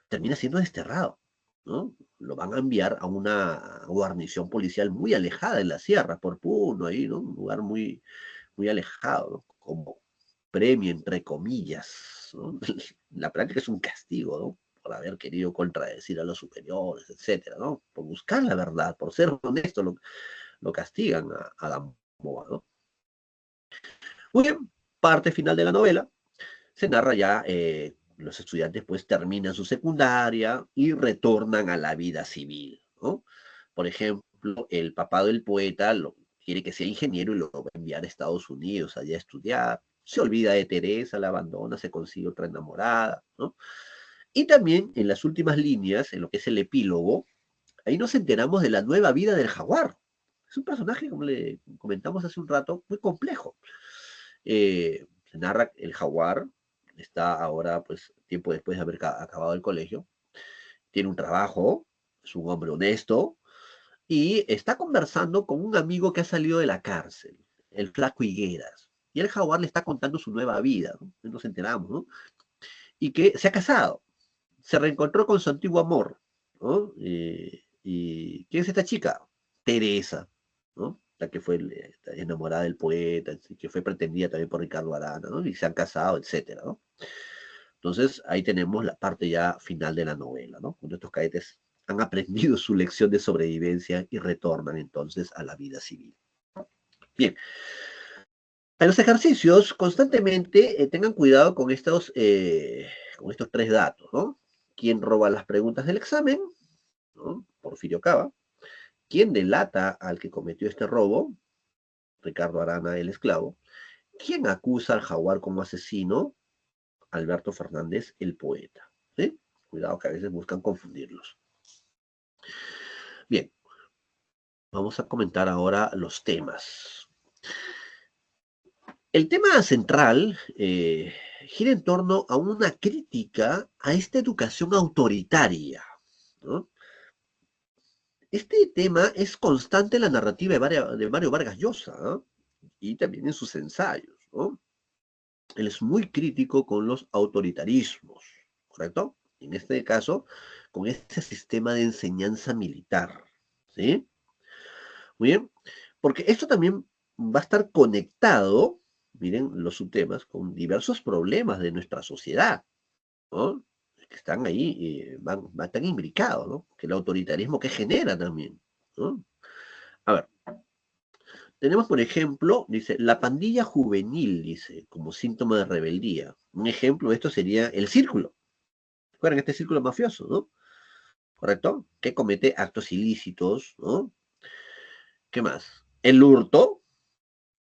Termina siendo desterrado, ¿no? Lo van a enviar a una guarnición policial muy alejada en la sierra, por Puno, ahí, ¿no? Un lugar muy, muy alejado, ¿no? Como premio, entre comillas, ¿no? La práctica es un castigo, ¿no? Por haber querido contradecir a los superiores, etcétera, ¿no? Por buscar la verdad, por ser honesto, lo castigan a Gamboa, ¿no? Muy bien, parte final de la novela, se narra ya, los estudiantes pues terminan su secundaria y retornan a la vida civil, ¿no? Por ejemplo, el papá del poeta quiere que sea ingeniero y lo va a enviar a Estados Unidos allá a estudiar. Se olvida de Teresa, la abandona, se consigue otra enamorada, ¿no? Y también en las últimas líneas, en lo que es el epílogo, ahí nos enteramos de la nueva vida del jaguar. Es un personaje, como le comentamos hace un rato, muy complejo. Se narra el jaguar, está ahora, pues, tiempo después de haber acabado el colegio, tiene un trabajo, es un hombre honesto, y está conversando con un amigo que ha salido de la cárcel, el flaco Higueras. Y el jaguar le está contando su nueva vida, ¿no? Nos enteramos, ¿no? Y que se ha casado, se reencontró con su antiguo amor, ¿no? ¿Y quién es esta chica? Teresa, ¿no? La que fue enamorada del poeta, que fue pretendida también por Ricardo Arana, ¿no? Y se han casado, etcétera, ¿no? Entonces, ahí tenemos la parte ya final de la novela, ¿no? Cuando estos cadetes han aprendido su lección de sobrevivencia y retornan entonces a la vida civil. Bien, en los ejercicios constantemente tengan cuidado con estos tres datos, ¿no? ¿Quién roba las preguntas del examen? ¿No? Porfirio Cava. ¿Quién delata al que cometió este robo? Ricardo Arana, el esclavo. ¿Quién acusa al jaguar como asesino? Alberto Fernández, el poeta. ¿Sí? Cuidado que a veces buscan confundirlos. Bien, vamos a comentar ahora los temas. El tema central gira en torno a una crítica a esta educación autoritaria, ¿no? Este tema es constante en la narrativa de Mario Vargas Llosa, ¿no? Y también en sus ensayos, ¿no? Él es muy crítico con los autoritarismos, ¿correcto? En este caso, con este sistema de enseñanza militar, ¿sí? Muy bien, porque esto también va a estar conectado, miren los subtemas, con diversos problemas de nuestra sociedad, ¿no? Que están ahí, están imbricados, ¿no? Que el autoritarismo que genera también, ¿no? A ver, tenemos, por ejemplo, dice, la pandilla juvenil, dice, como síntoma de rebeldía. Un ejemplo de esto sería el círculo. ¿Recuerdan este círculo mafioso, no? ¿Correcto? Que comete actos ilícitos, ¿no? ¿Qué más? El hurto.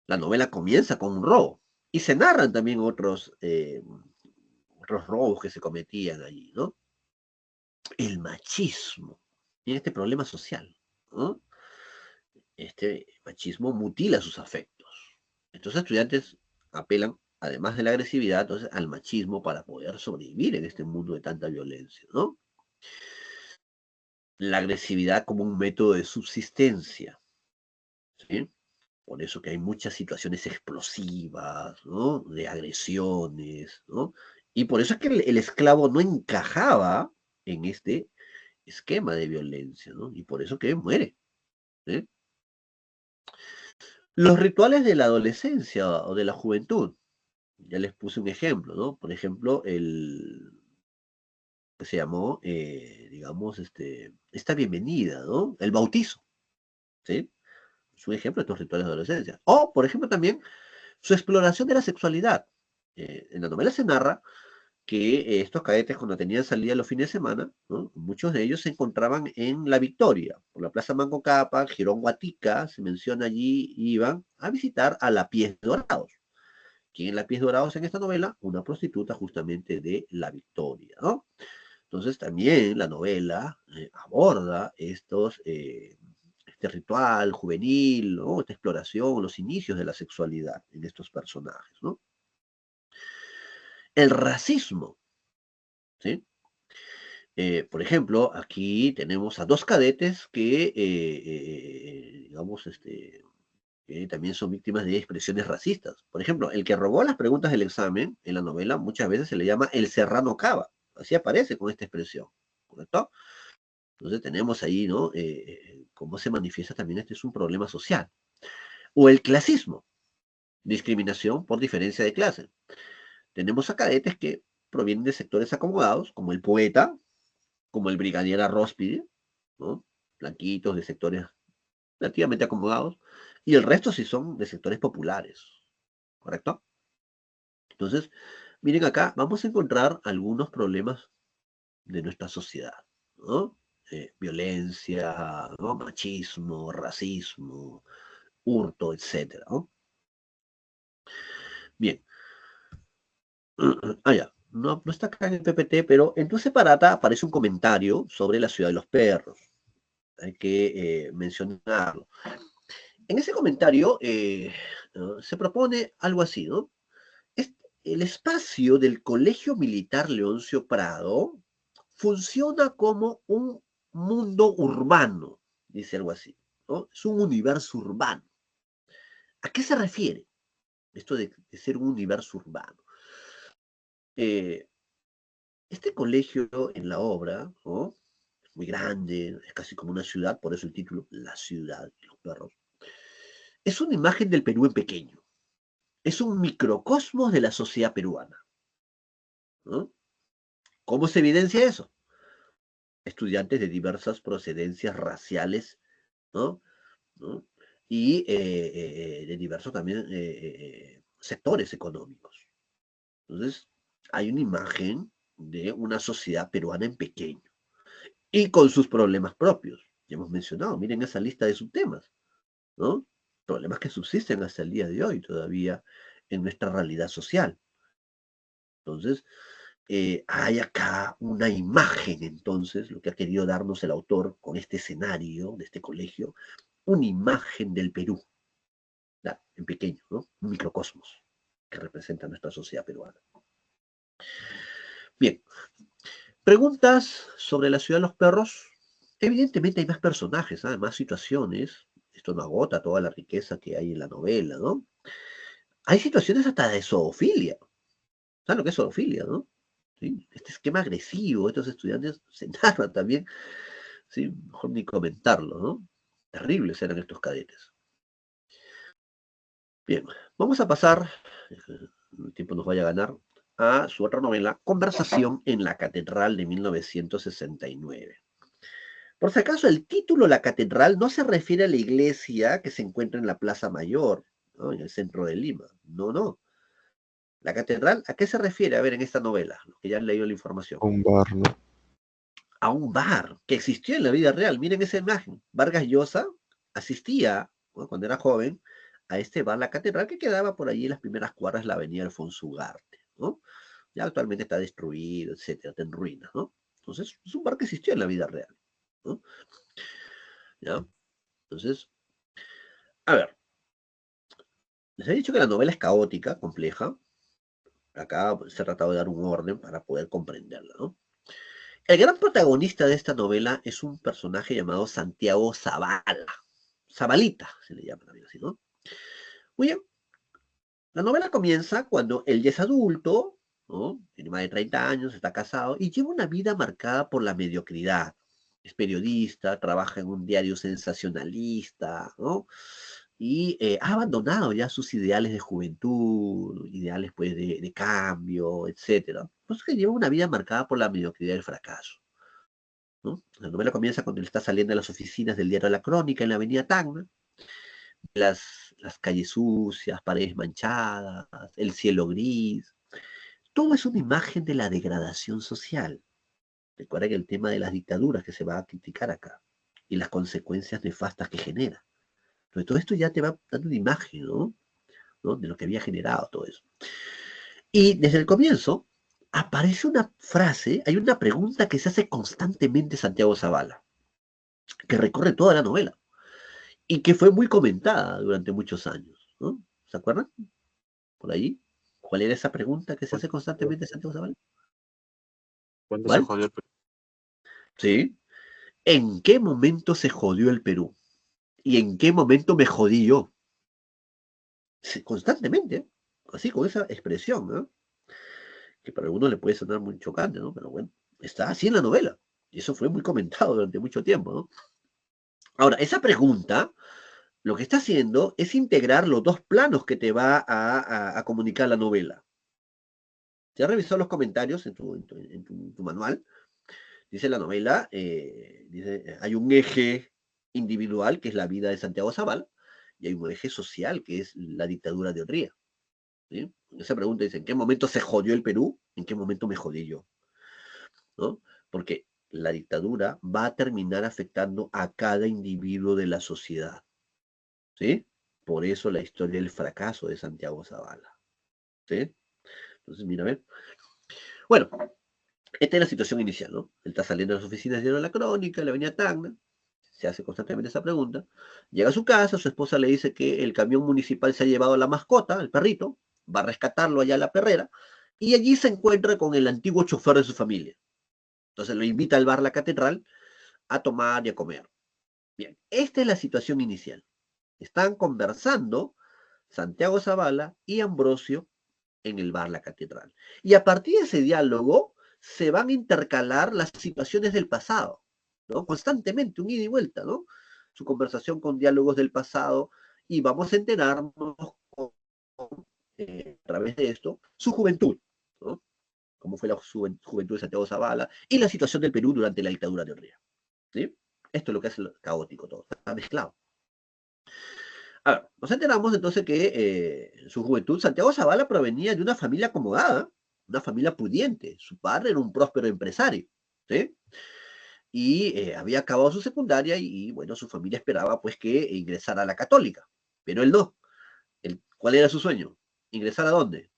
La novela comienza con un robo. Y se narran también otros robos que se cometían allí, ¿no? El machismo. Tiene este problema social, ¿no? Este machismo mutila sus afectos. Estos estudiantes apelan, además de la agresividad, entonces, al machismo para poder sobrevivir en este mundo de tanta violencia, ¿no? La agresividad como un método de subsistencia, ¿sí? Por eso que hay muchas situaciones explosivas, ¿no? De agresiones, ¿no? Y por eso es que el esclavo no encajaba en este esquema de violencia, ¿no? Y por eso que muere, ¿sí? Los rituales de la adolescencia o de la juventud. Ya les puse un ejemplo, ¿no? Por ejemplo, el que se llamó, digamos, esta bienvenida, ¿no? El bautizo, ¿sí? Es un ejemplo de estos rituales de adolescencia. O, por ejemplo, también su exploración de la sexualidad. En la novela se narra que estos cadetes, cuando tenían salida los fines de semana, ¿no? Muchos de ellos se encontraban en La Victoria, por la Plaza Manco Cápac, Girón Guatica, se menciona allí, iban a visitar a la Pies Dorados, ¿Quién es la pies dorados en esta novela? Una prostituta justamente de La Victoria, ¿no? Entonces también la novela aborda este ritual juvenil, ¿no? Esta exploración, los inicios de la sexualidad en estos personajes, ¿no? El racismo, ¿sí? Por ejemplo, aquí tenemos a dos cadetes que, digamos, que también son víctimas de expresiones racistas. Por ejemplo, el que robó las preguntas del examen en la novela muchas veces se le llama el Serrano Cava. Así aparece con esta expresión, ¿correcto? Entonces tenemos ahí, ¿no? Cómo se manifiesta también este es un problema social. O el clasismo, discriminación por diferencia de clase. Tenemos a cadetes que provienen de sectores acomodados, como el poeta, como el brigadier Arróspide, ¿no? Blanquitos de sectores relativamente acomodados, y el resto sí son de sectores populares, ¿correcto? Entonces, miren acá, vamos a encontrar algunos problemas de nuestra sociedad, ¿no? Violencia, ¿no? Machismo, racismo, hurto, etcétera, ¿no? Bien. Ah, ya. No, no está acá en el PPT, pero en tu separata aparece un comentario sobre la ciudad de los perros. Hay que mencionarlo. En ese comentario ¿no? Se propone algo así, ¿no? El espacio del Colegio Militar Leoncio Prado funciona como un mundo urbano, dice algo así, ¿no? Es un universo urbano. ¿A qué se refiere esto de ser un universo urbano? Eh, este colegio en la obra, ¿no? Es muy grande, es casi como una ciudad, por eso el título, La ciudad de los perros. Es una imagen del Perú en pequeño. Es un microcosmos de la sociedad peruana, ¿no? ¿Cómo se evidencia eso? Estudiantes de diversas procedencias raciales, ¿no? ¿No? Y de diversos también sectores económicos. Entonces, hay una imagen de una sociedad peruana en pequeño y con sus problemas propios. Ya hemos mencionado, miren esa lista de subtemas, ¿no? Problemas que subsisten hasta el día de hoy todavía en nuestra realidad social. Entonces, hay acá una imagen, entonces, lo que ha querido darnos el autor con este escenario de este colegio, una imagen del Perú, ¿verdad? En pequeño, ¿no? Un microcosmos que representa nuestra sociedad peruana. Bien, preguntas sobre la ciudad de los perros. Evidentemente hay más personajes, ¿eh? Más situaciones. Esto no agota toda la riqueza que hay en la novela, ¿no? Hay situaciones hasta de zoofilia. ¿Saben lo que es zoofilia, no? ¿Sí? Este esquema agresivo, estos estudiantes se narran también, ¿sí? Mejor ni comentarlo, ¿no? Terribles eran estos cadetes. Bien, vamos a pasar, el tiempo nos vaya a ganar, a su otra novela, Conversación en la Catedral de 1969. Por si acaso, el título La Catedral no se refiere a la iglesia que se encuentra en la Plaza Mayor, ¿no? En el centro de Lima. No, no. La catedral, ¿a qué se refiere? A ver, en esta novela, los que ya han leído la información. Un bar, ¿no? A un bar que existió en la vida real. Miren esa imagen. Vargas Llosa asistía, ¿no? Cuando era joven, a este bar, la catedral, que quedaba por allí en las primeras cuadras de la avenida Alfonso Ugarte, ¿no? Ya actualmente está destruido, etcétera, está en ruinas, ¿no? Entonces, es un bar que existió en la vida real, ¿no? ¿Ya? Entonces, a ver, les he dicho que la novela es caótica, compleja. Acá se ha tratado de dar un orden para poder comprenderla, ¿no? El gran protagonista de esta novela es un personaje llamado Santiago Zavala. Zabalita, se le llama también así, ¿no? Muy bien. La novela comienza cuando él ya es adulto, ¿no? Tiene más de 30 años, está casado y lleva una vida marcada por la mediocridad. Es periodista, trabaja en un diario sensacionalista, ¿no? Y ha abandonado ya sus ideales de juventud, ideales pues de cambio, etcétera. Pues que lleva una vida marcada por la mediocridad y el fracaso, ¿no? La novela comienza cuando él está saliendo de las oficinas del diario La Crónica en la avenida Tacna, las calles sucias, paredes manchadas, el cielo gris. Todo es una imagen de la degradación social. Recuerda que el tema de las dictaduras que se va a criticar acá y las consecuencias nefastas que genera. Entonces, todo esto ya te va dando una imagen, ¿no? ¿no? De lo que había generado todo eso. Y desde el comienzo aparece una frase, hay una pregunta que se hace constantemente Santiago Zavala, que recorre toda la novela y que fue muy comentada durante muchos años, ¿no? ¿Se acuerdan? Por ahí. ¿Cuál era esa pregunta que se hace constantemente Santiago Zavala? ¿Cuándo se ¿Cuál? jodió el Perú? Sí. ¿En qué momento se jodió el Perú? ¿Y en qué momento me jodí yo? Sí, constantemente, ¿eh? Así con esa expresión, ¿no? Que para algunos le puede sonar muy chocante, ¿no? Pero bueno, está así en la novela. Y eso fue muy comentado durante mucho tiempo, ¿no? Ahora, esa pregunta lo que está haciendo es integrar los dos planos que te va a comunicar la novela. ¿Te has revisado los comentarios en tu manual? Dice la novela, dice, hay un eje individual, que es la vida de Santiago Zavala, y hay un eje social, que es la dictadura de Orría. ¿Sí? Esa pregunta dice, ¿en qué momento se jodió el Perú? ¿En qué momento me jodí yo? ¿No? Porque la dictadura va a terminar afectando a cada individuo de la sociedad. ¿Sí? Por eso la historia del fracaso de Santiago Zavala. ¿Sí? Entonces, mira, a ver. Bueno, esta es la situación inicial, ¿no? Él está saliendo de las oficinas de Diario La Crónica, de la avenida Tacna, se hace constantemente esa pregunta. Llega a su casa, su esposa le dice que el camión municipal se ha llevado a la mascota, el perrito, va a rescatarlo allá a la perrera, y allí se encuentra con el antiguo chofer de su familia. Entonces lo invita al bar La Catedral a tomar y a comer. Bien, esta es la situación inicial. Están conversando Santiago Zavala y Ambrosio en el bar La Catedral. Y a partir de ese diálogo se van a intercalar las situaciones del pasado, ¿no? Constantemente, un ida y vuelta, ¿no? Su conversación con diálogos del pasado y vamos a enterarnos a través de esto su juventud, ¿no? Cómo fue la juventud de Santiago Zavala y la situación del Perú durante la dictadura de Ortega, ¿sí? Esto es lo que hace caótico todo, está mezclado. A ver, nos enteramos entonces que en su juventud Santiago Zavala provenía de una familia acomodada, una familia pudiente. Su padre era un próspero empresario, ¿sí? Y había acabado su secundaria y, bueno, su familia esperaba pues que ingresara a la católica, pero él no. ¿Cuál era su sueño? ¿Ingresar a dónde?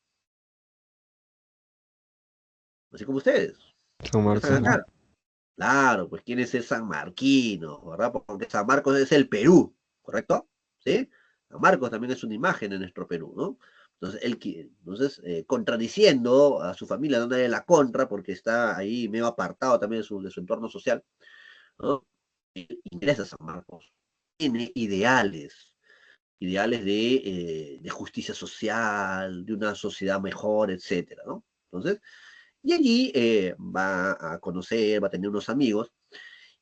Así como ustedes. San Ingresan Marcos. acá. Claro, pues ¿quién es el San Marquino? ¿Verdad? Porque San Marcos es el Perú, ¿correcto? ¿Sí? San Marcos también es una imagen en nuestro Perú, ¿no? Entonces, contradiciendo a su familia, dándole la contra, porque está ahí medio apartado también de su entorno social, ¿no? Ingresa a San Marcos. Tiene ideales de justicia social, de una sociedad mejor, etcétera, ¿no? Entonces, y allí va a conocer, va a tener unos amigos,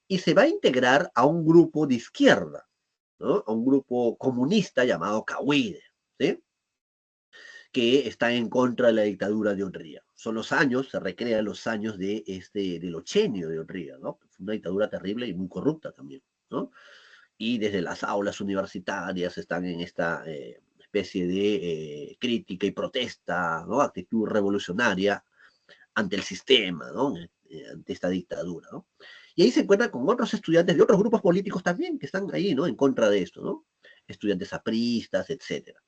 y se va a integrar a un grupo de izquierda, ¿no? A un grupo comunista llamado Cahuide, ¿sí? Que está en contra de la dictadura de Onría. Son los años, se recrean los años del ochenio de Onría, ¿no? Fue una dictadura terrible y muy corrupta también, ¿no? Y desde las aulas universitarias están en esta especie de crítica y protesta, ¿no? Actitud revolucionaria ante el sistema, ¿no? Ante esta dictadura, ¿no? Y ahí se encuentran con otros estudiantes de otros grupos políticos también que están ahí, ¿no? En contra de esto, ¿no? Estudiantes apristas, etcétera.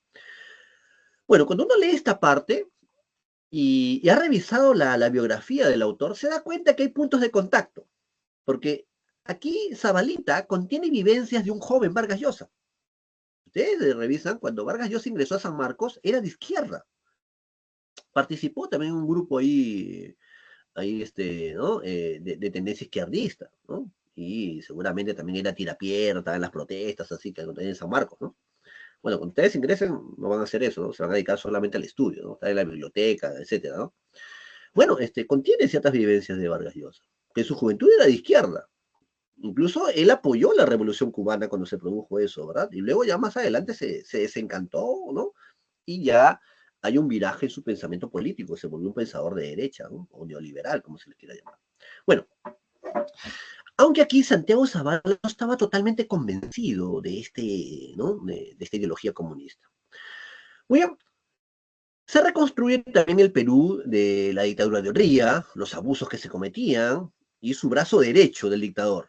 Bueno, cuando uno lee esta parte y ha revisado la biografía del autor, se da cuenta que hay puntos de contacto, porque aquí Zabalita contiene vivencias de un joven Vargas Llosa. Ustedes revisan, cuando Vargas Llosa ingresó a San Marcos, era de izquierda. Participó también en un grupo ahí ¿no? De tendencia izquierdista, ¿no? Y seguramente también era tirapiedra, estaba en las protestas, así que en San Marcos, ¿no? Bueno, cuando ustedes ingresen, no van a hacer eso, ¿no? Se van a dedicar solamente al estudio, ¿no? Estar en la biblioteca, etcétera, ¿no? Bueno, contiene ciertas vivencias de Vargas Llosa, que en su juventud era de izquierda. Incluso él apoyó la revolución cubana cuando se produjo eso, ¿verdad? Y luego ya más adelante se desencantó, ¿no? Y ya hay un viraje en su pensamiento político, se volvió un pensador de derecha, ¿no? O neoliberal, como se le quiera llamar. Bueno, aunque aquí Santiago Zavala no estaba totalmente convencido ¿no? de esta ideología comunista. Muy bien, se reconstruye también el Perú de la dictadura de Orría, los abusos que se cometían y su brazo derecho del dictador,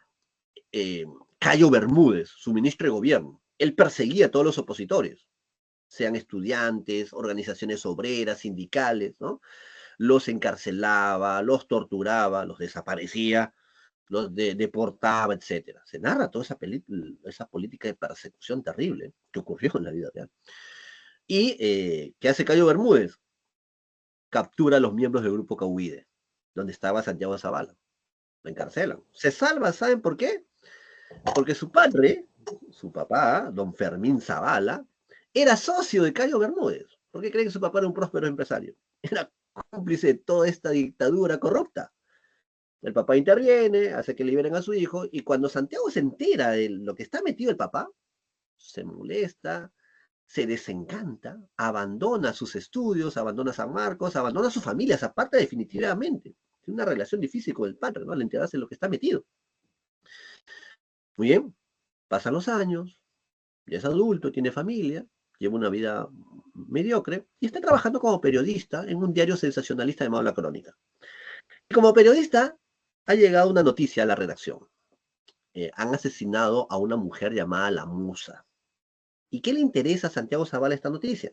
Cayo Bermúdez, su ministro de gobierno. Él perseguía a todos los opositores. sean estudiantes, organizaciones obreras, sindicales, ¿no? Los encarcelaba, los torturaba, los desaparecía, los deportaba, etcétera. Se narra toda esa política de persecución terrible que ocurrió en la vida real. ¿Y qué hace Cayo Bermúdez? Captura a los miembros del grupo Cahuide, donde estaba Santiago Zavala. Lo encarcelan. Se salva, ¿saben por qué? Porque su padre, su papá, don Fermín Zavala, era socio de Cayo Bermúdez. ¿Por qué creen que su papá era un próspero empresario? Era cómplice de toda esta dictadura corrupta. El papá interviene, hace que liberen a su hijo, y cuando Santiago se entera de lo que está metido el papá, se molesta, se desencanta, abandona sus estudios, abandona San Marcos, abandona a su familia, se aparta definitivamente. Tiene una relación difícil con el padre, ¿no? Al enterarse de lo que está metido. Muy bien, pasan los años, ya es adulto, tiene familia, lleva una vida mediocre y está trabajando como periodista en un diario sensacionalista llamado La Crónica. Y como periodista ha llegado una noticia a la redacción. Han asesinado a una mujer llamada La Musa. ¿Y qué le interesa a Santiago Zavala esta noticia?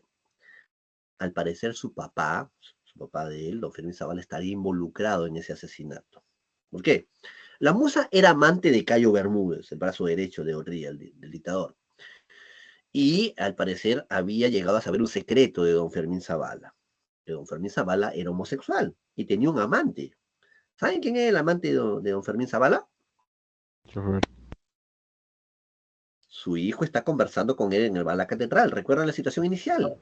Al parecer su papá de él, don Fermín Zavala, estaría involucrado en ese asesinato. ¿Por qué? La Musa era amante de Cayo Bermúdez, el brazo derecho de Orría, del dictador. Y al parecer había llegado a saber un secreto de don Fermín Zavala. Que don Fermín Zavala era homosexual y tenía un amante. ¿Saben quién es el amante de don Fermín Zavala? A ver, Su hijo está conversando con él en el bar de la catedral. ¿Recuerdan la situación inicial?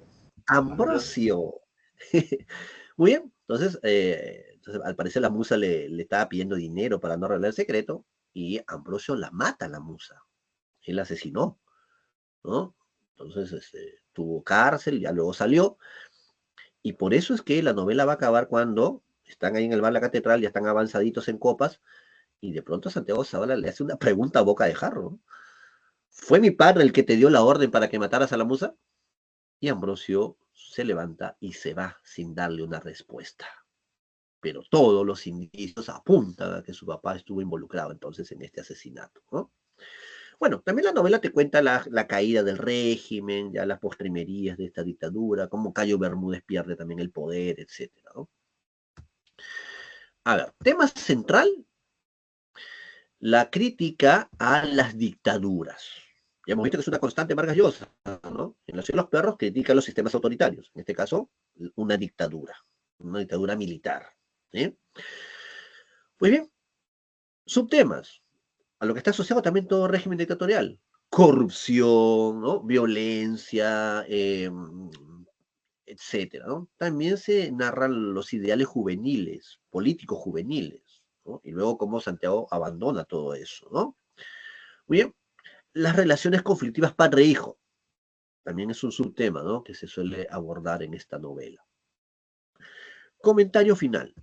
Ambrosio. Muy bien. Entonces, al parecer la musa le estaba pidiendo dinero para no revelar el secreto y Ambrosio la mata a la musa. Él la asesinó, ¿no? Entonces, tuvo cárcel, ya luego salió. Y por eso es que la novela va a acabar cuando están ahí en el bar de la catedral, ya están avanzaditos en copas, y de pronto Santiago Zavala le hace una pregunta a boca de jarro, ¿no? ¿Fue mi padre el que te dio la orden para que mataras a la musa? Y Ambrosio se levanta y se va sin darle una respuesta. Pero todos los indicios apuntan a que su papá estuvo involucrado entonces en este asesinato, ¿no? Bueno, también la novela te cuenta la caída del régimen, ya las postrimerías de esta dictadura, cómo Cayo Bermúdez pierde también el poder, etcétera, ¿no? A ver, tema central, la crítica a las dictaduras. Ya hemos visto que es una constante en Vargas Llosa, ¿no? En La Ciudad de los Perros critica los sistemas autoritarios, en este caso, una dictadura militar, ¿sí? Muy bien, subtemas, a lo que está asociado también todo régimen dictatorial. Corrupción, ¿no? Violencia, etcétera, ¿no? También se narran los ideales juveniles, políticos juveniles, ¿no? Y luego cómo Santiago abandona todo eso, ¿no? Muy bien, las relaciones conflictivas padre-hijo, también es un subtema, ¿no? Que se suele abordar en esta novela. Comentario final.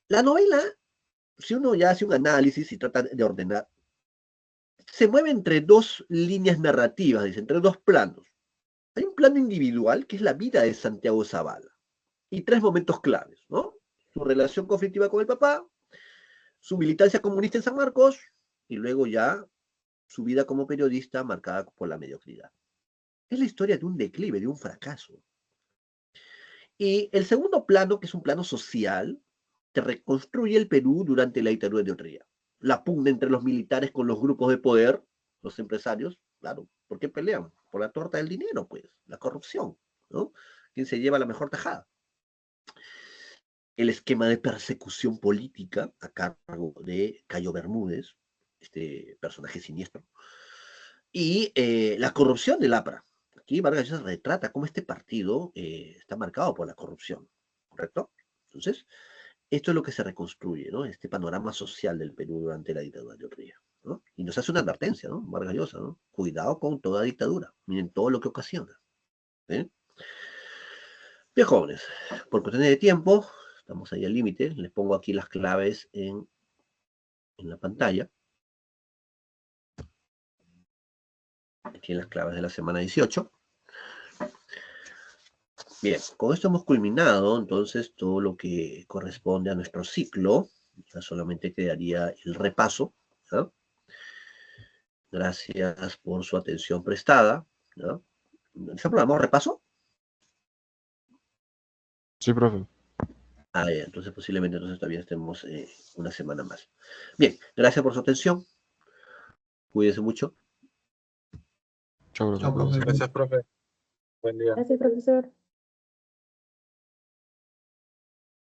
La novela, si uno ya hace un análisis y trata de ordenar, se mueve entre dos líneas narrativas, dice, entre dos planos. Hay un plano individual que es la vida de Santiago Zavala y tres momentos claves, ¿no? Su relación conflictiva con el papá, su militancia comunista en San Marcos y luego ya su vida como periodista marcada por la mediocridad. Es la historia de un declive, de un fracaso. Y el segundo plano, que es un plano social, te reconstruye el Perú durante la dictadura de Orría. La pugna entre los militares con los grupos de poder, los empresarios, claro, ¿por qué pelean? Por la torta del dinero, pues, la corrupción, ¿no? ¿Quién se lleva la mejor tajada? El esquema de persecución política a cargo de Cayo Bermúdez, este personaje siniestro, y la corrupción del APRA. Aquí Vargas Llosa retrata cómo este partido está marcado por la corrupción, ¿correcto? Entonces, esto es lo que se reconstruye, ¿no? Este panorama social del Perú durante la dictadura de Ortega, ¿no? Y nos hace una advertencia, ¿no? Vargas Llosa, ¿no? Cuidado con toda dictadura, miren todo lo que ocasiona. ¿Eh? Bien, jóvenes, por cuestiones de tiempo, estamos ahí al límite, les pongo aquí las claves en la pantalla. Aquí en las claves de la semana 18. Bien, con esto hemos culminado entonces todo lo que corresponde a nuestro ciclo. Ya solamente quedaría el repaso, ¿no? Gracias por su atención prestada, ¿no? ¿Se ha programado repaso? Sí, profe. Ah, ya, entonces posiblemente entonces todavía estemos una semana más. Bien, gracias por su atención. Cuídense mucho. Chao, profe. Chao, Cuídense. profe. Gracias, profe. Buen día. Gracias, profesor.